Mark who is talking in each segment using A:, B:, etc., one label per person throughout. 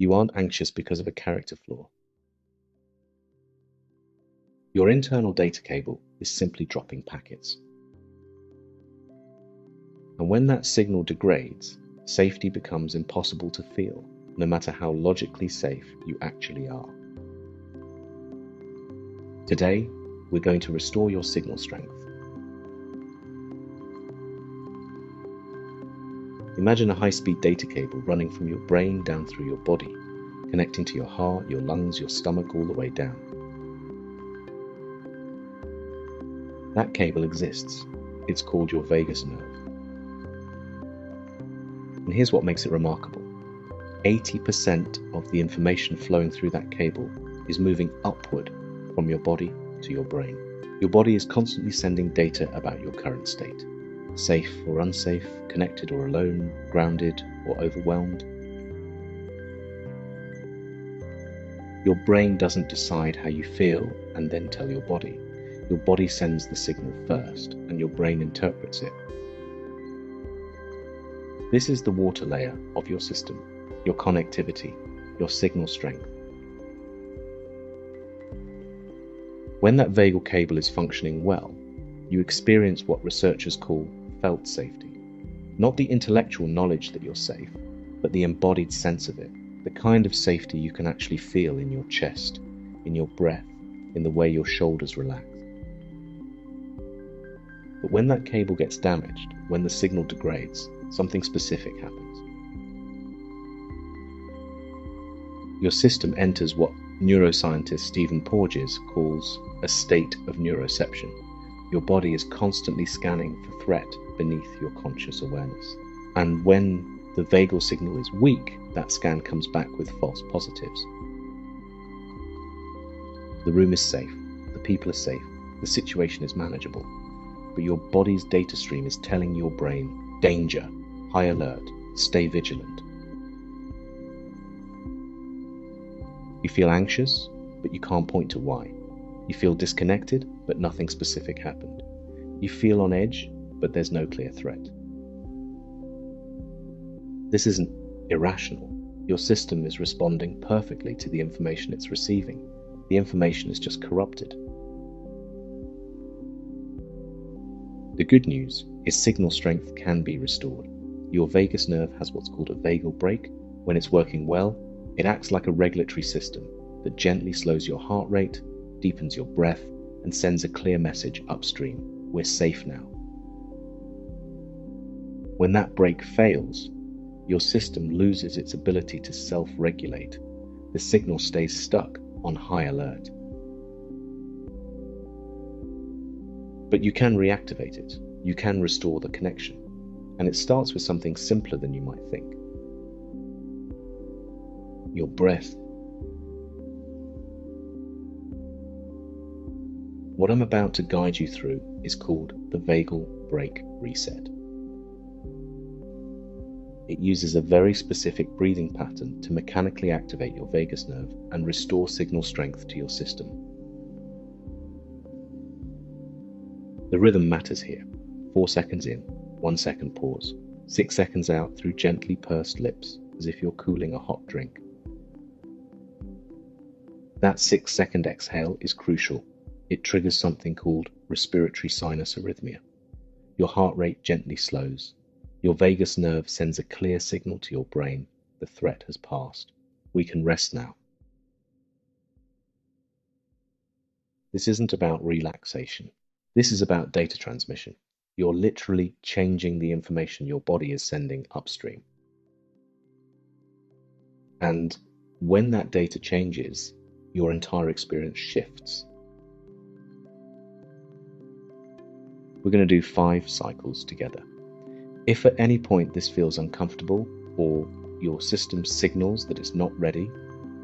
A: You aren't anxious because of a character flaw. Your internal data cable is simply dropping packets. And when that signal degrades, safety becomes impossible to feel, no matter how logically safe you actually are. Today, we're going to restore your signal strength. Imagine a high-speed data cable running from your brain down through your body, connecting to your heart, your lungs, your stomach, all the way down. That cable exists. It's called your vagus nerve. And here's what makes it remarkable. 80% of the information flowing through that cable is moving upward from your body to your brain. Your body is constantly sending data about your current state. Safe or unsafe, connected or alone, grounded or overwhelmed. Your brain doesn't decide how you feel and then tell your body. Your body sends the signal first, and your brain interprets it. This is the water layer of your system, your connectivity, your signal strength. When that vagal cable is functioning well, you experience what researchers call felt safety. Not the intellectual knowledge that you're safe, but the embodied sense of it, the kind of safety you can actually feel in your chest, in your breath, in the way your shoulders relax. But when that cable gets damaged, when the signal degrades, something specific happens. Your system enters what neuroscientist Stephen Porges calls a state of neuroception. Your body is constantly scanning for threat beneath your conscious awareness. And when the vagal signal is weak, that scan comes back with false positives. The room is safe, the people are safe, the situation is manageable. But your body's data stream is telling your brain, danger, high alert, stay vigilant. You feel anxious, but you can't point to why. You feel disconnected, but nothing specific happened. You feel on edge, but there's no clear threat. This isn't irrational. Your system is responding perfectly to the information it's receiving. The information is just corrupted. The good news is signal strength can be restored. Your vagus nerve has what's called a vagal brake. When it's working well, it acts like a regulatory system that gently slows your heart rate, deepens your breath, and sends a clear message upstream. We're safe now. When that brake fails, your system loses its ability to self-regulate. The signal stays stuck on high alert. But you can reactivate it. You can restore the connection. And it starts with something simpler than you might think. Your breath. What I'm about to guide you through is called the Vagal Brake Reset. It uses a very specific breathing pattern to mechanically activate your vagus nerve and restore signal strength to your system. The rhythm matters here. 4 seconds in, 1 second pause, 6 seconds out through gently pursed lips as if you're cooling a hot drink. That 6-second exhale is crucial. It triggers something called respiratory sinus arrhythmia. Your heart rate gently slows. Your vagus nerve sends a clear signal to your brain. The threat has passed. We can rest now. This isn't about relaxation. This is about data transmission. You're literally changing the information your body is sending upstream. And when that data changes, your entire experience shifts. We're going to do 5 cycles together. If at any point this feels uncomfortable or your system signals that it's not ready,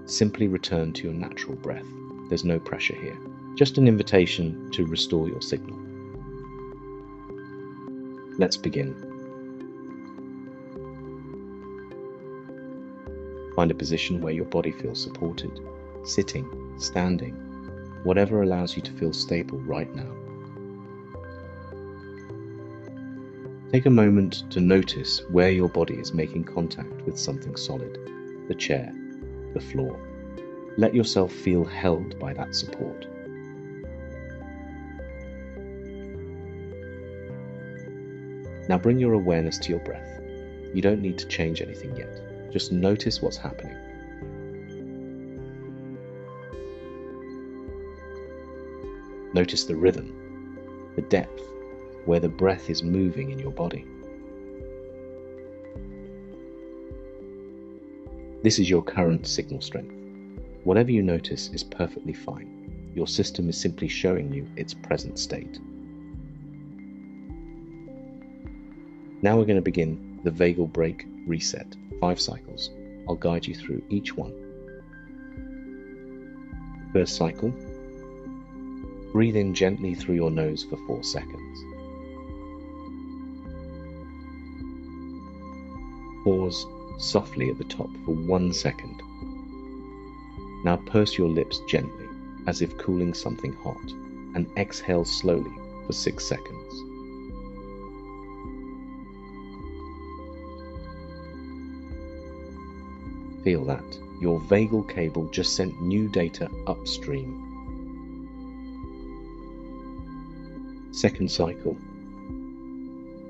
A: simply return to your natural breath. There's no pressure here. Just an invitation to restore your signal. Let's begin. Find a position where your body feels supported, sitting, standing, whatever allows you to feel stable right now. Take a moment to notice where your body is making contact with something solid, the chair, the flaw. Let yourself feel held by that support. Now bring your awareness to your breath. You don't need to change anything yet. Just notice what's happening. Notice the rhythm, the depth, where the breath is moving in your body. This is your current signal strength. Whatever you notice is perfectly fine. Your system is simply showing you its present state. Now we're going to begin the Vagal Brake reset, 5 cycles. I'll guide you through each one. First cycle. Breathe in gently through your nose for 4 seconds. Pause softly at the top for 1 second. Now purse your lips gently, as if cooling something hot, and exhale slowly for 6 seconds. Feel that your vagal cable just sent new data upstream. Second cycle.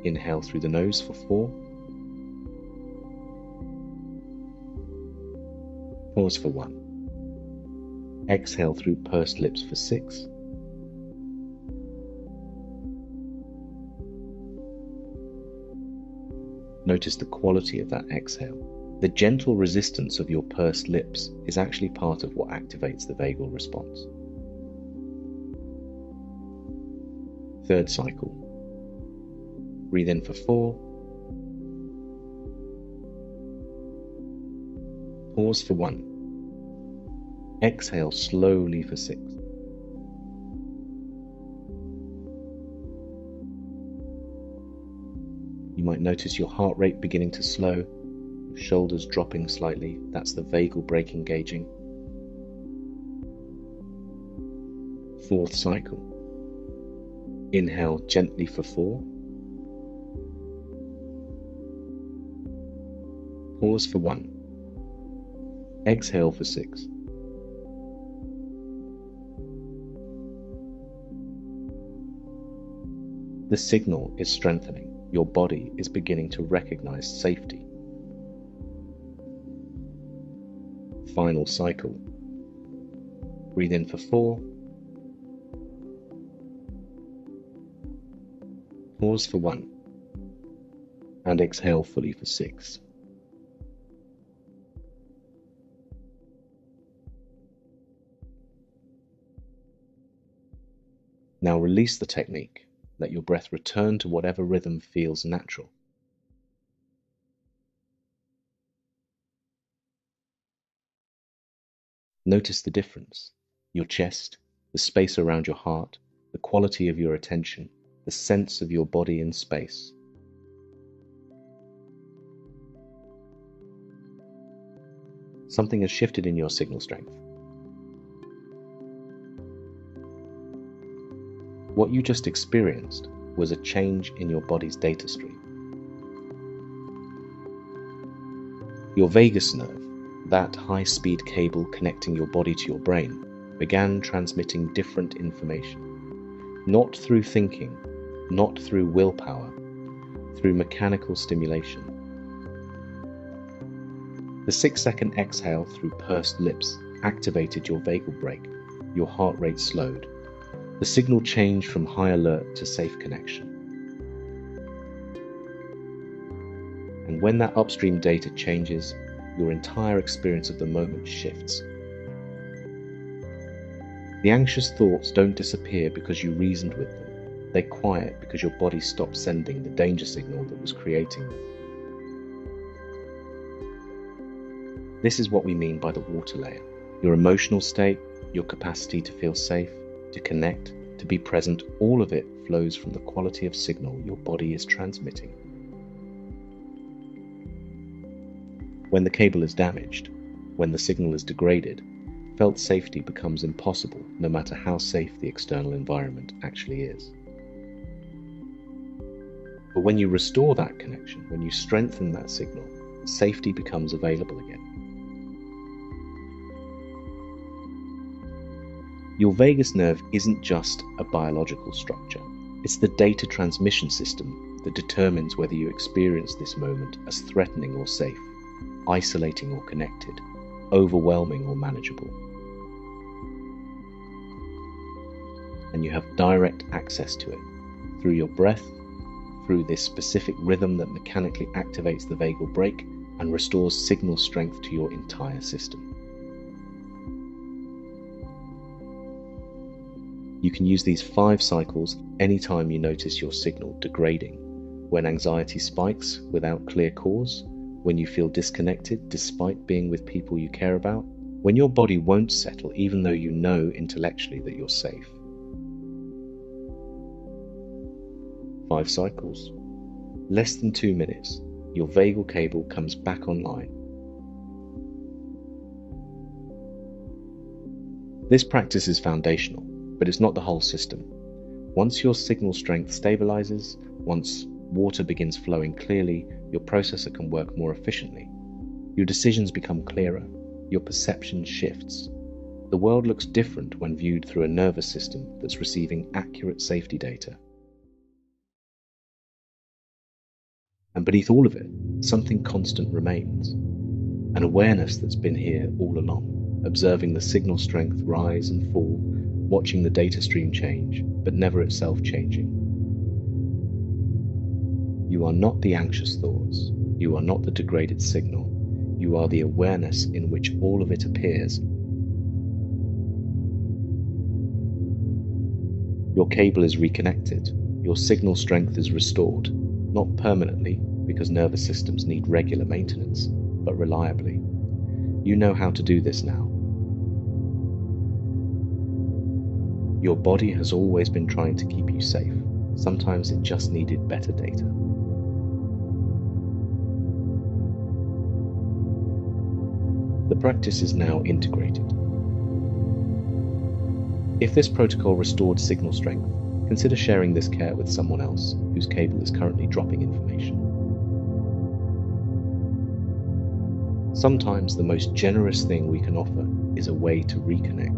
A: Inhale through the nose for 4. Pause for 1. Exhale through pursed lips for 6. Notice the quality of that exhale. The gentle resistance of your pursed lips is actually part of what activates the vagal response. Third cycle. Breathe in for 4. Pause for 1. Exhale slowly for 6. You might notice your heart rate beginning to slow, your shoulders dropping slightly. That's the vagal brake engaging. Fourth cycle. Inhale gently for 4. Pause for 1. Exhale for 6. The signal is strengthening. Your body is beginning to recognize safety. Final cycle. Breathe in for 4. Pause for 1. And exhale fully for 6. Now release the technique. Let your breath return to whatever rhythm feels natural. Notice the difference. Your chest, the space around your heart, the quality of your attention, the sense of your body in space. Something has shifted in your signal strength. What you just experienced was a change in your body's data stream. Your vagus nerve, that high-speed cable connecting your body to your brain, began transmitting different information. Not through thinking, not through willpower, through mechanical stimulation. The 6-second exhale through pursed lips activated your vagal brake. Your heart rate slowed. The signal changed from high alert to safe connection. And when that upstream data changes, your entire experience of the moment shifts. The anxious thoughts don't disappear because you reasoned with them. They quiet because your body stopped sending the danger signal that was creating them. This is what we mean by the water layer. Your emotional state, your capacity to feel safe, to connect, to be present, all of it flows from the quality of signal your body is transmitting. When the cable is damaged, when the signal is degraded, felt safety becomes impossible, no matter how safe the external environment actually is. But when you restore that connection, when you strengthen that signal, safety becomes available again. Your vagus nerve isn't just a biological structure. It's the data transmission system that determines whether you experience this moment as threatening or safe, isolating or connected, overwhelming or manageable. And you have direct access to it through your breath, through this specific rhythm that mechanically activates the vagal brake and restores signal strength to your entire system. You can use these 5 cycles anytime you notice your signal degrading, when anxiety spikes without clear cause, when you feel disconnected despite being with people you care about, when your body won't settle even though you know intellectually that you're safe. 5 cycles. Less than 2 minutes, your vagal cable comes back online. This practice is foundational, but it's not the whole system. Once your signal strength stabilizes, once water begins flowing clearly, your processor can work more efficiently. Your decisions become clearer, your perception shifts. The world looks different when viewed through a nervous system that's receiving accurate safety data. And beneath all of it, something constant remains. An awareness that's been here all along, observing the signal strength rise and fall, watching the data stream change, but never itself changing. You are not the anxious thoughts. You are not the degraded signal. You are the awareness in which all of it appears. Your cable is reconnected. Your signal strength is restored, not permanently, because nervous systems need regular maintenance, but reliably. You know how to do this now. Your body has always been trying to keep you safe. Sometimes it just needed better data. The practice is now integrated. If this protocol restored signal strength, consider sharing this care with someone else whose cable is currently dropping information. Sometimes the most generous thing we can offer is a way to reconnect.